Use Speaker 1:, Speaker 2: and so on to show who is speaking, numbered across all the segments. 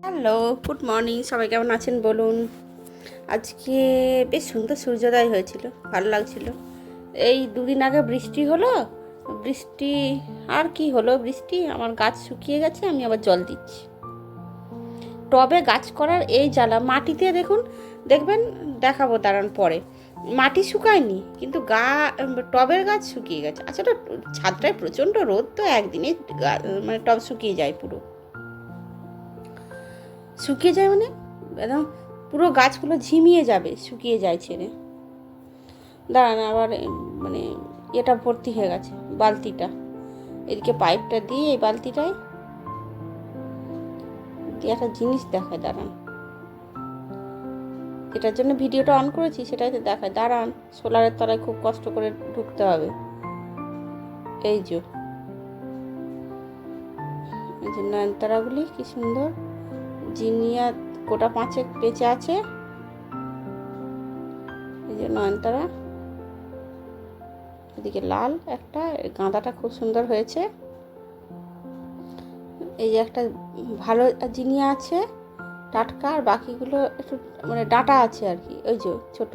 Speaker 1: Hello, good morning. সবাই কেমন আছেন বলুন। আজকে বেশ সুন্দর সূর্যোদয় হয়েছিল, ভালো লাগছিল। এই দুদিন আগে বৃষ্টি হলো। বৃষ্টি আর কি হলো, বৃষ্টি আমার গাছ শুকিয়ে গেছে, আমি আবার জল দিচ্ছি। টবে গাছ করার এই জ্বালা। মাটিতে দেখবেন, দেখাবো দাঁড়ান পরে। মাটি শুকায়নি কিন্তু টবের গাছ শুকিয়ে গেছে। আচ্ছা, তো ছাদটায় প্রচণ্ড রোদ, তো একদিনে মানে টব শুকিয়ে যায়, পুরো শুকিয়ে যায়, মানে একদম পুরো গাছগুলো ঝিমিয়ে যাবে, শুকিয়ে যায় ছেড়ে। দাঁড়ান, আবার মানে এটা ভর্তি হয়ে গেছে বালতিটা। এদিকে পাইপটা দিয়ে এই বালতিটায় দিয়ে একটা জিনিস দেখায়, দাঁড়ান। এটার জন্য ভিডিওটা অন করেছি, সেটাই দেখায়। দাঁড়ান, সোলারের তলায় খুব কষ্ট করে ঢুকতে হবে। এই যে নয়নতারাগুলি কি সুন্দর, জিনিয়া গোটা 5 বেঁচে আছে। এই যে নয়নতারা, এদিকে লাল একটা, গাঁদাটা খুব সুন্দর হয়েছে। এই যে একটা ভালো জিনিয়া আছে টাটকা, আর বাকিগুলো একটু মানে ডাঁটা আছে আর কি, ওই যে ছোট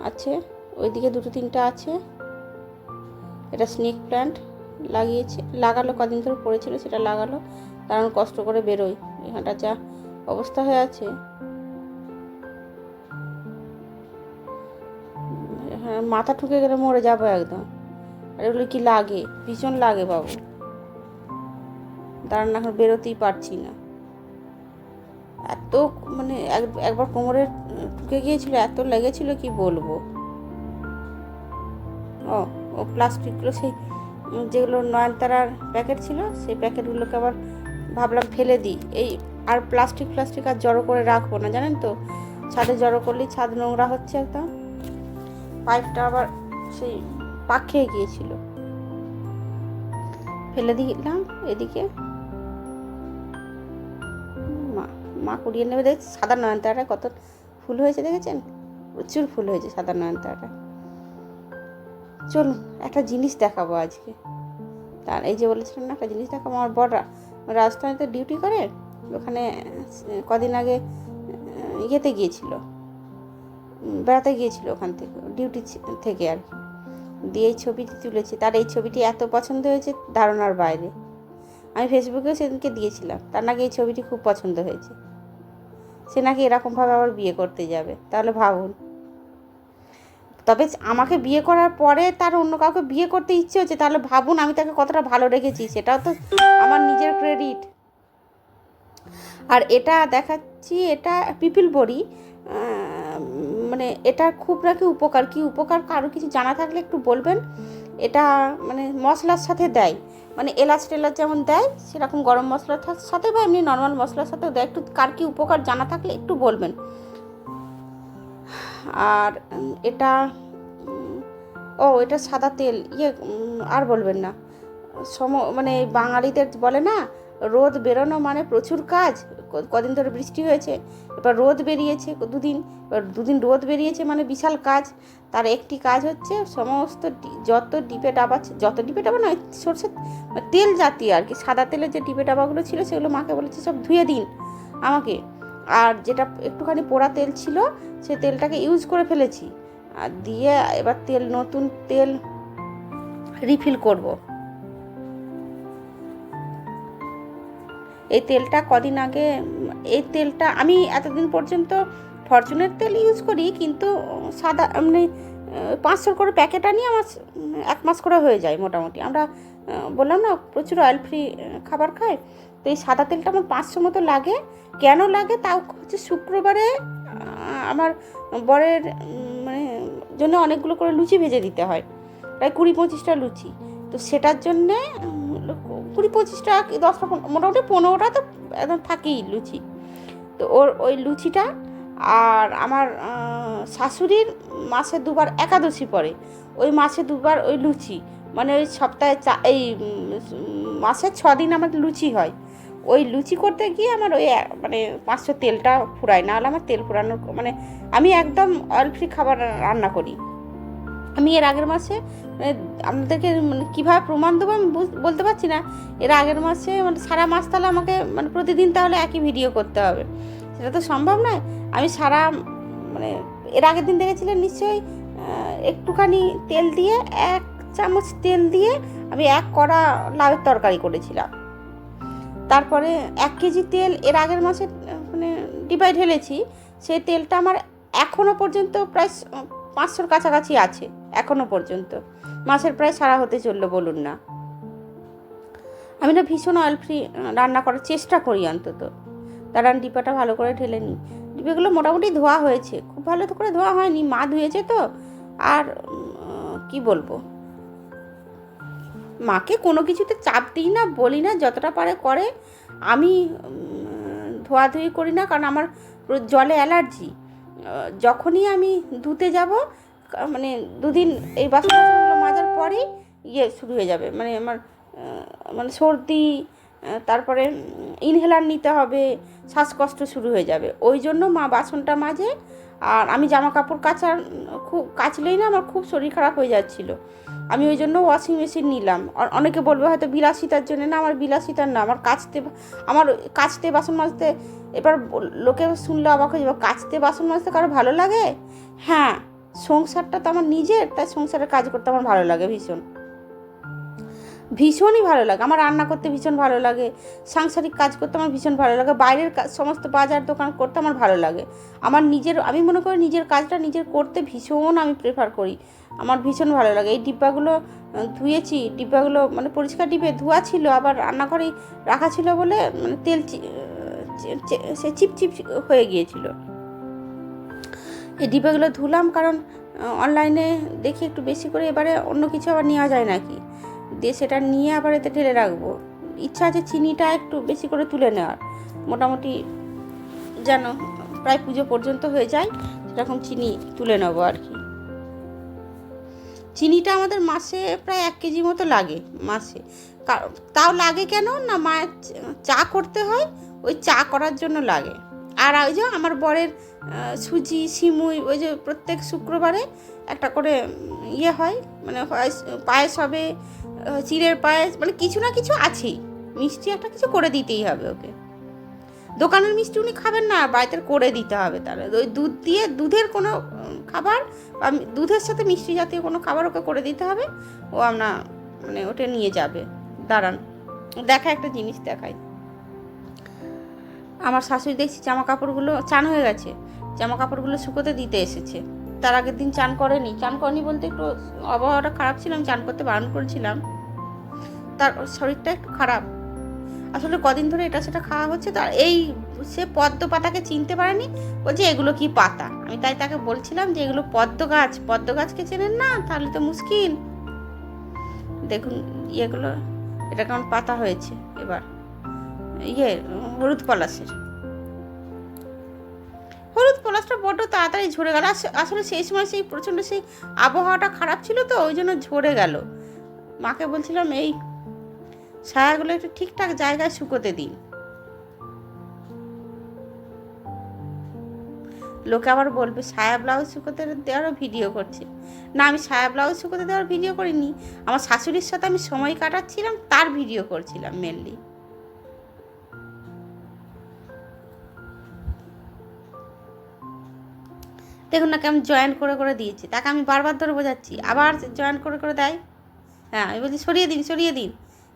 Speaker 1: আছে। ওইদিকে 2-3টা আছে। এটা স্নেক প্ল্যান্ট লাগালো, কদিন ধরে পড়েছিল, সেটা লাগালো, কারণ কষ্ট করে বেরোয়। এখানটা যা অবস্থা হয়ে আছে, হ্যাঁ, মাথা ঠুকে গেলে মরে যাবো একদম। আর এগুলো কি লাগে, ভীষণ লাগে বাবু। দাঁড়ান, এখন বেরোতেই পারছি না, এত মানে একবার কোমরে ঠুকে গিয়েছিল, এত লেগেছিল কি বলবো। ও ও প্লাস্টিকগুলো, সেই যেগুলো নয়নতারার প্যাকেট ছিল, সেই প্যাকেটগুলোকে আবার ভাবলাম ফেলে দিই। আর প্লাস্টিক আর জড়ো করে রাখবো না, জানেন তো। ছাদে জড়ো করলেই ছাদ নোংরা হচ্ছে একদম। পাইপটা আবার সেই পাক খেয়ে গিয়েছিল, ফেলে দিলাম। এদিকে মা কুড়িয়ে নেবে। দেখছি সাদা নয়নতারাটা কত ফুল হয়েছে, দেখেছেন? প্রচুর ফুল হয়েছে সাদা নয়নতারাটা। চলুন একটা জিনিস দেখাবো আজকে। তার এই যে বলেছিলাম না, একটা জিনিস দেখাবো। আমার বড়রা রাজধানীতে ডিউটি করে, ওখানে কদিন আগে ইয়েতে গিয়েছিল, বেড়াতে গিয়েছিল ওখান থেকে, ডিউটি থেকে আর কি। দিয়ে এই ছবিটি তুলেছি, তার এই ছবিটি এত পছন্দ হয়েছে ধারণার বাইরে। আমি ফেসবুকেও সেদিনকে দিয়েছিলাম, তার নাকি এই ছবিটি খুব পছন্দ হয়েছে। সে নাকি এরকমভাবে আবার বিয়ে করতে যাবে, তাহলে ভাবুন। তবে আমাকে বিয়ে করার পরে তার অন্য কাউকে বিয়ে করতে ইচ্ছে হচ্ছে, তাহলে ভাবুন আমি তাকে কতটা ভালো রেখেছি, সেটাও তো আমার নিজের ক্রেডিট। আর এটা দেখাচ্ছি, এটা পিপল বড়ি, মানে এটা খুব নাকি উপকার। কি উপকার কারো কিছু জানা থাকলে একটু বলবেন। এটা মানে মশলার সাথে দেয়, মানে এলাচ টেলাচ যেমন দেয়, সেরকম গরম মশলার সাথে বা এমনি নর্মাল মশলার সাথেও দেয়। একটু কার কি উপকার জানা থাকলে একটু বলবেন। আর এটা এটা সাদা তেল, আর বলবেন না। মানে বাঙালিদের বলে না, রোদ বেরোনো মানে প্রচুর কাজ। কদিন ধরে বৃষ্টি হয়েছে, এবার রোদ বেরিয়েছে দুদিন রোদ বেরিয়েছে মানে বিশাল কাজ। তার একটি কাজ হচ্ছে সমস্ত যত ডিপে ডাবা নয়, সরষের তেল জাতীয় আর কি, সাদা তেলের যে ডিপে ডাবাগুলো ছিল, সেগুলো মাকে বলেছে সব ধুয়ে দিন আমাকে। আর যেটা একটুখানি পোড়া তেল ছিল, সে তেলটাকে ইউজ করে ফেলেছি, আর দিয়ে এবার নতুন তেল রিফিল করব। এই তেলটা কদিন আগে, এই তেলটা আমি এতদিন পর্যন্ত ফরচুনের তেল ইউজ করি, কিন্তু সাদা মানে 500 করে প্যাকেট আনি, আমার 1 মাস করে হয়ে যায় মোটামুটি। আমরা বললাম না প্রচুর অয়েল ফ্রি খাবার খাই, তো এই সাদা তেলটা আমার 500 মতো লাগে। কেন লাগে তাও হচ্ছে, শুক্রবারে আমার বরের মানে জন্য অনেকগুলো করে লুচি ভেজে দিতে হয়, প্রায় 20-25টা লুচি। তো সেটার জন্যে 20-25টা 10টা মোটামুটি 15টা তো একদম থাকেই লুচি। তো ওই লুচিটা, আর আমার শাশুড়ির মাসে 2বার একাদশী পড়ে, ওই মাসে 2বার ওই লুচি, মানে ওই সপ্তাহে মাসে 6 দিন আমার লুচি হয়। ওই লুচি করতে গিয়ে আমার ওই মানে 500 তেলটা ফুরায়, না হলে আমার তেল ফুরানোর মানে আমি একদম অয়েল ফ্রি খাবার রান্না করি। আমি এর আগের মাসে মানে আপনাদেরকে মানে কীভাবে প্রমাণ দেবো আমি বলতে পারছি না। এর আগের মাসে মানে সারা মাস তাহলে আমাকে মানে প্রতিদিন তাহলে একই ভিডিও করতে হবে, সেটা তো সম্ভব নয়। আমি সারা মানে এর আগের দিন দেখেছিলেন নিশ্চয়ই, একটুখানি তেল দিয়ে 1 চামচ তেল দিয়ে আমি 1 কড়া লাউয়ের তরকারি করেছিলাম। তারপরে 1 কেজি তেল এর আগের মাসে মানে ডিবায় ঢেলেছি, সেই তেলটা আমার এখনও পর্যন্ত প্রায় 500-র কাছাকাছি আছে এখনও পর্যন্ত। মাসের প্রায় সারা হতে চললো বলুন না। আমি না ভীষণ অয়েল ফ্রি রান্না করার চেষ্টা করি অন্তত। দাঁড়ান ডিবাটা ভালো করে ঢেলে নিই। ডিবাগুলো মোটামুটি ধোয়া হয়েছে, খুব ভালো তো করে ধোয়া হয়নি, মা ধুয়েছে তো। আর কি বলবো, মাকে কোনো কিছুতে চাপ দিই না, বলি না, যতটা পারে করে। আমি ধোয়াধুয়ি করি না, কারণ আমার জলে অ্যালার্জি। যখনই আমি ধুতে যাব মানে 2 দিন এই বাসনগুলো মাজার পরেই শুরু হয়ে যাবে, মানে আমার মানে সর্দি, তারপরে ইনহেলার নিতে হবে, শ্বাসকষ্ট শুরু হয়ে যাবে। ওই জন্য মা বাসনটা মাজে। আর আমি জামা কাপড় কাচলেই না আমার খুব শরীর খারাপ হয়ে যাচ্ছিলো। আমি ওই জন্য ওয়াশিং মেশিন নিলাম। অনেকে বলবে হয়তো বিলাসিতার জন্য, না, আমার বিলাসিতার না, আমার কাচতে বাসন মাজতে। এবার লোকে শুনলে অবাক হয়ে যাবে, কাচতে বাসন মাজতে কারো ভালো লাগে? হ্যাঁ, সংসারটা তো আমার নিজের, তাই সংসারের কাজ করতে আমার ভালো লাগে, ভীষণই ভালো লাগে। আমার রান্না করতে ভীষণ ভালো লাগে, সাংসারিক কাজ করতে আমার ভীষণ ভালো লাগে, বাইরের সমস্ত বাজার দোকান করতে আমার ভালো লাগে। আমি মনে করি নিজের কাজটা নিজের করতে ভীষণ আমি প্রেফার করি, আমার ভীষণ ভালো লাগে। এই ডিব্বাগুলো ধুয়েছি, ডিব্বাগুলো মানে পরিষ্কার ডিব্বে ধোয়া ছিল, আবার রান্নাঘরেই রাখা ছিল বলে মানে তেল সে চিপচিপ হয়ে গিয়েছিল। এই ডিব্বাগুলো ধুলাম, কারণ অনলাইনে দেখি একটু বেশি করে এবারে অন্য কিছু আবার নেওয়া যায় নাকি, দিয়ে সেটা নিয়ে আবার এতে ঢেলে রাখবো। ইচ্ছা আছে চিনিটা একটু বেশি করে তুলে নেওয়ার, মোটামুটি যেন প্রায় পুজো পর্যন্ত হয়ে যায় সেরকম চিনি তুলে নেবো আর কি। চিনিটা আমাদের মাসে প্রায় 1 কেজি মতো লাগে মাসে। তাও লাগে কেন না, মায়ের চা করতে হয়, ওই চা করার জন্য লাগে। আর ওই যে আমার বরের সুজি সিমুই, ওই যে প্রত্যেক শুক্রবারে একটা করে হয়, মানে পায়েস হবে, চিড়ের পায়েস, মানে কিছু না কিছু আছেই, মিষ্টি একটা কিছু করে দিতেই হবে ওকে। দোকানের মিষ্টি উনি খাবেন না, বাড়িতে করে দিতে হবে। তাহলে ওই দুধের কোনো খাবার বা দুধের সাথে মিষ্টি জাতীয় কোনো খাবার ওকে করে দিতে হবে, ও আমরা মানে ওটা নিয়ে যাবে। দাঁড়ান একটা জিনিস দেখাই। আমার শাশুড়ি দেখছি জামা কাপড়গুলো চান হয়ে গেছে, জামা কাপড়গুলো শুকোতে দিতে এসেছে। তার আগের দিন চান করেনি বলতে একটু আবহাওয়াটা খারাপ ছিল, আমি চান করতে বারণ করেছিলাম। তার শরীরটা একটু খারাপ, আসলে কদিন ধরে এটা সেটা খাওয়া হচ্ছে। তার সে পদ্ম পাতাকে চিনতে পারেনি, বলছে এগুলো কি পাতা। আমি তাই তাকে বলছিলাম যে এগুলো পদ্ম গাছকে চেনেন না, তাহলে তো মুশকিল। দেখুন এটা কেমন পাতা হয়েছে। এবার হলুদ পলাশটা বড্ড তাড়াতাড়ি ঝরে গেল। আসলে সেই সময় সেই প্রচণ্ড সেই আবহাওয়াটা খারাপ ছিল তো, ওই জন্য ঝরে গেল। মাকে বলছিলাম এই ছায়াগুলো একটু ঠিকঠাক জায়গায় শুকোতে দিন। লোকে আবার বলবে সায়া ব্লাউজ শুকোতে দেওয়ারও ভিডিও করছে। না, আমি সায়া ব্লাউজ শুকোতে দেওয়ার ভিডিও করিনি, আমার শাশুড়ির সাথে আমি সময় কাটাচ্ছিলাম, তার ভিডিও করছিলাম মেনলি। দেখুন না কেমন জয়েন করে দিয়েছি, তাকে আমি বারবার ধরে বোঝাচ্ছি, আবার জয়েন করে দেয়। হ্যাঁ, আমি বলছি সরিয়ে দিন।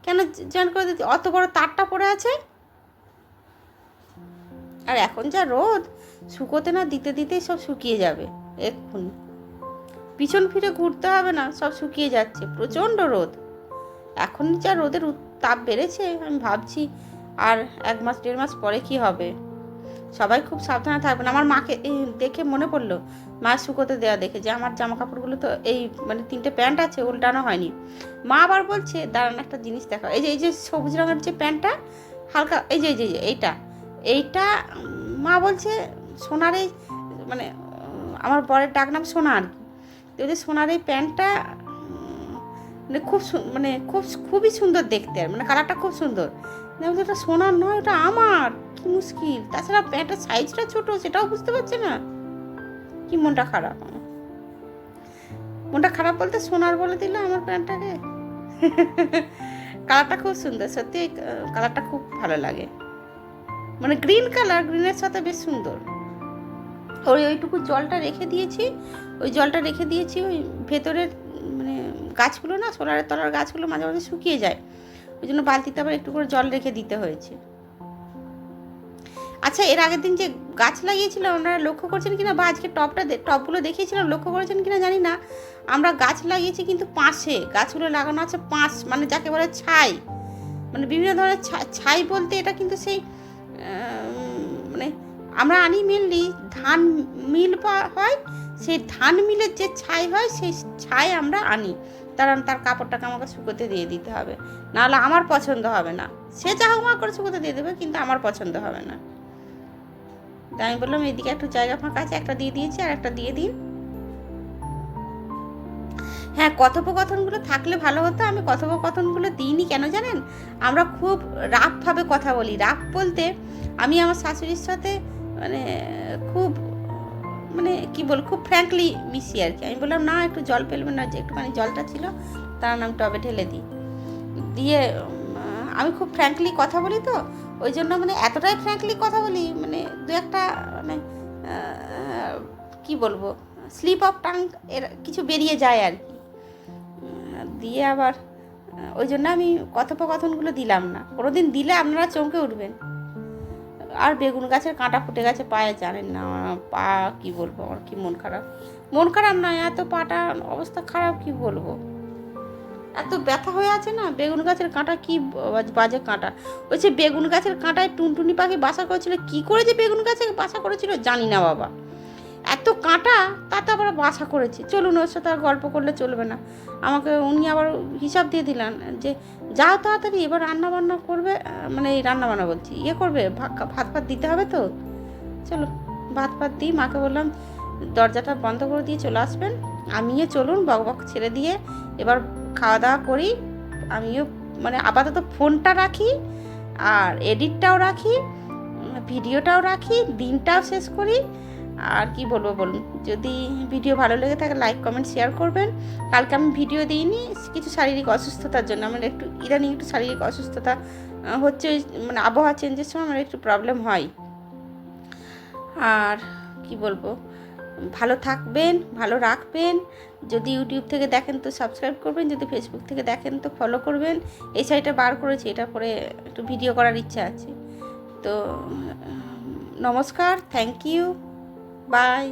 Speaker 1: কেন জয়েন করে দিচ্ছি? অত বড় তারটা পড়ে আছে। আর এখন যা রোদ, শুকোতে না দিতেই সব শুকিয়ে যাবে এক্ষুনি। পিছন ফিরে ঘুরতে হবে না, সব শুকিয়ে যাচ্ছে, প্রচণ্ড রোদ। এখন যা রোদের তাপ বেড়েছে, আমি ভাবছি আর 1 মাস 1.5 মাস পরে কি হবে। সবাই খুব সাবধানে থাকবেন। আমার মাকে দেখে মনে পড়লো, মায়ের শুকোতে দেওয়া দেখে, যে আমার জামা কাপড়গুলো তো মানে 3টে প্যান্ট আছে, উল্টানো হয়নি। মা আবার বলছে দাঁড়ান একটা জিনিস দেখা, এই যে সবুজ রঙের যে প্যান্টটা হালকা, এই যে এইটা মা বলছে সোনার, মানে আমার বরের ডাক নাম সোনা আর কি। তো ওই যে সোনার এই প্যান্টটা মানে খুবই সুন্দর দেখতে, আর মানে কালারটা খুব সুন্দর। ওটা সোনার নয়, ওটা আমার, কি মুশকিল। তাছাড়া প্যান্টের সাইজটা ছোট, সেটাও বুঝতে পারছে না, কি মনটা খারাপ। মনটা খারাপ বলতে সোনার বলে দিল আমার প্যান্টটাকে। কালারটা খুব সুন্দর, সত্যি কালারটা খুব ভালো লাগে, মানে গ্রিন কালার, গ্রিনের সাথে বেশ সুন্দর। ওইটুকু জলটা রেখে দিয়েছি, ওই জলটা রেখে দিয়েছি ওই ভেতরের মানে গাছগুলো না, সোলারের তলার গাছগুলো মাঝে মাঝে শুকিয়ে যায়, ওই জন্য বালতিতে আবার একটু করে জল রেখে দিতে হয়েছে। আচ্ছা, এর আগের দিন যে গাছ লাগিয়েছিলাম আপনারা লক্ষ্য করছেন কিনা, বা আজকে টবগুলো দেখিয়েছিলাম লক্ষ্য করেছেন কিনা জানি না, আমরা গাছ লাগিয়েছি কিন্তু পাশে, গাছগুলো লাগানো আছে পাশ, মানে যাকে বলে ছাই, মানে বিভিন্ন ধরনের ছাই বলতে এটা কিন্তু সেই মানে আমরা আনি মেনলি ধান মিল হয়, সেই ধান মিলের যে ছাই হয় সেই ছাই আমরা আনি, তার কাপড়টাকে আমাকে শুকোতে দিয়ে দিতে হবে, নাহলে আমার পছন্দ হবে না। সে যা হোক করে শুকোতে দিয়ে দেবে, কিন্তু আমার পছন্দ হবে না। তাই আমি বললাম এইদিকে একটু জায়গা ফাঁকা আছে, একটা দিয়ে দিয়েছি, আর একটা দিয়ে দিন। হ্যাঁ, কথোপকথনগুলো থাকলে ভালো হতো, আমি কথোপকথনগুলো দিইনি কেন জানেন, আমরা খুব রাফভাবে কথা বলি। রাফ বলতে আমি আমার শাশুড়ির সাথে মানে খুব মানে কী বল, খুব ফ্র্যাঙ্কলি মিশি আর কি। আমি বললাম না একটু জল ফেলবেন না, যে একটুখানি জলটা ছিল তার আমি টবে ঢেলে দিই, দিয়ে আমি খুব ফ্র্যাঙ্কলি কথা বলি, তো ওই জন্য মানে এতটাই ফ্র্যাঙ্কলি কথা বলি, মানে দু একটা মানে কী বলবো, স্লিপ অফ টাং এর কিছু বেরিয়ে যায় আর কি, দিয়ে আবার ওই জন্য আমি কথোপকথনগুলো দিলাম না। কোনোদিন দিলে আপনারা চমকে উঠবেন। আর বেগুন গাছের কাঁটা ফুটে গেছে পায়ে, জানেন না পা, কি বলবো, আমার কি মন খারাপ নয়, এত পাটা অবস্থা খারাপ, কি বলবো, এত ব্যথা হয়ে আছে না। বেগুন গাছের কাঁটা কি বাজে কাঁটা, ওই যে বেগুন গাছের কাঁটায় টুনটুনি পাখি বাসা করেছিল, কি করে যে বেগুন গাছে বাসা করেছিল জানি না বাবা, এত কাঁটা, তাতে আবার বাসা করেছে। চলুন, ওর সাথে আর গল্প করলে চলবে না। আমাকে উনি আবার হিসাব দিয়ে দিলেন যে যাও তাড়াতাড়ি, এবার রান্নাবান্না করবে, মানে এই রান্নাবান্না বলছি করবে, ভাত দিতে হবে তো, চলো ভাত দিই। মাকে বললাম দরজাটা বন্ধ করে দিয়ে চলে আসবেন, আমিও চলুন বক ছেড়ে দিয়ে এবার খাওয়া দাওয়া করি। আমিও মানে আপাতত ফোনটা রাখি, আর এডিটটাও রাখি, ভিডিওটাও রাখি, দিনটাও শেষ করি। আর কি বলবো বলুন, যদি ভিডিও ভালো লেগে থাকে লাইক কমেন্ট শেয়ার করবেন। কালকে আমি ভিডিও দিইনি কিছু শারীরিক অসুস্থতার জন্য, আমার একটু ইদানিং একটু শারীরিক অসুস্থতা হচ্ছে, মানে আবহাওয়া চেঞ্জের সময় আমার একটু প্রবলেম হয়। আর কি বলবো, ভালো থাকবেন, ভালো রাখবেন। যদি ইউটিউব থেকে দেখেন তো সাবস্ক্রাইব করবেন, যদি ফেসবুক থেকে দেখেন তো ফলো করবেন। এই সাইটটা বার করেছি, এটা পরে একটু ভিডিও করার ইচ্ছা আছে। তো নমস্কার, থ্যাংক ইউ, বাই।